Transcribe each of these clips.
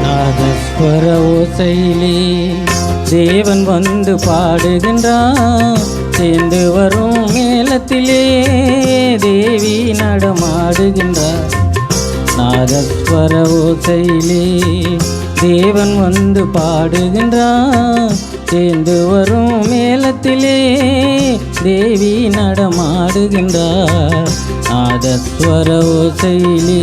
நாதஸ்வர ஓசையிலே தேவன் வந்து பாடுகின்றார். சேர்ந்து வரும் மேளத்திலே தேவி நடமாடுகின்றார். நாதஸ்வர ஓசையிலே தேவன் வந்து பாடுகின்றார். சேர்ந்து வரும் மேளத்திலே தேவி நடமாடுகின்றார். நாதஸ்வர ஓசையிலே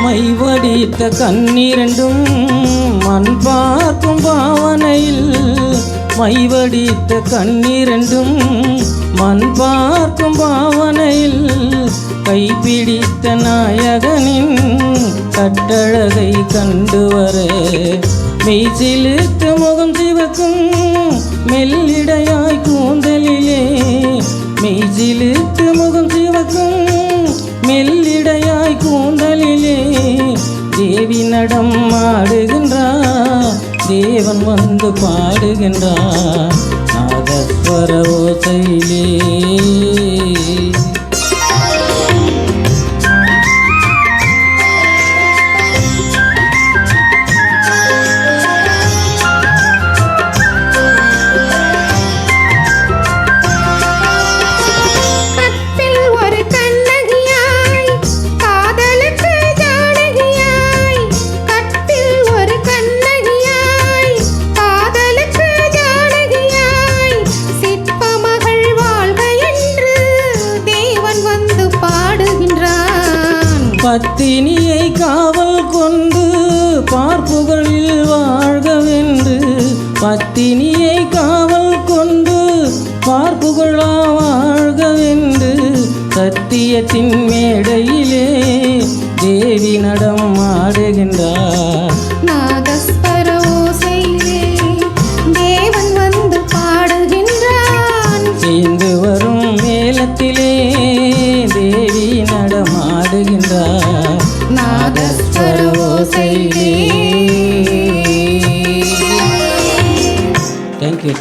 மைவடித்த கண்ணீரண்டும் மண் பார்க்கும் பாவனையில், மைவடித்த கண்ணீரண்டும் மண் பார்க்கும் பாவனையில், கைப்பிடித்த நாயகனின் கட்டழகை கண்டு வர மெய்சிலிர்த்து முகம் சிவக்கும் மெல்லிடையாய் கூந்தலிலே, மெய்சிலிர்த்து முகம் சிவக்கும் மெல்லிடையாய் கூந்தலிலே தேவி நடம் ஆடுகின்றார். தேவன் வந்து பாடுகின்றார். நாதஸ்வர ஓசையிலே பத்தினியை காவல் கொண்டு பார்ப்புகளில் வாழ்கவென்று, பத்தினியை காவல் கொண்டு பார்ப்புகளா வாழ்கவென்று, சத்தியத்தின் மேடையிலே தேவி நடம் ஆடுகின்றார். நாதஸ்வர ஓசையிலே தேவன் வந்து பாடுகின்றான். சேர்ந்து வரும் மேளத்திலே தேவி நடமாடுகின்றார். நாதஸ்வர ஓசையிலே. தேங்க்யூ.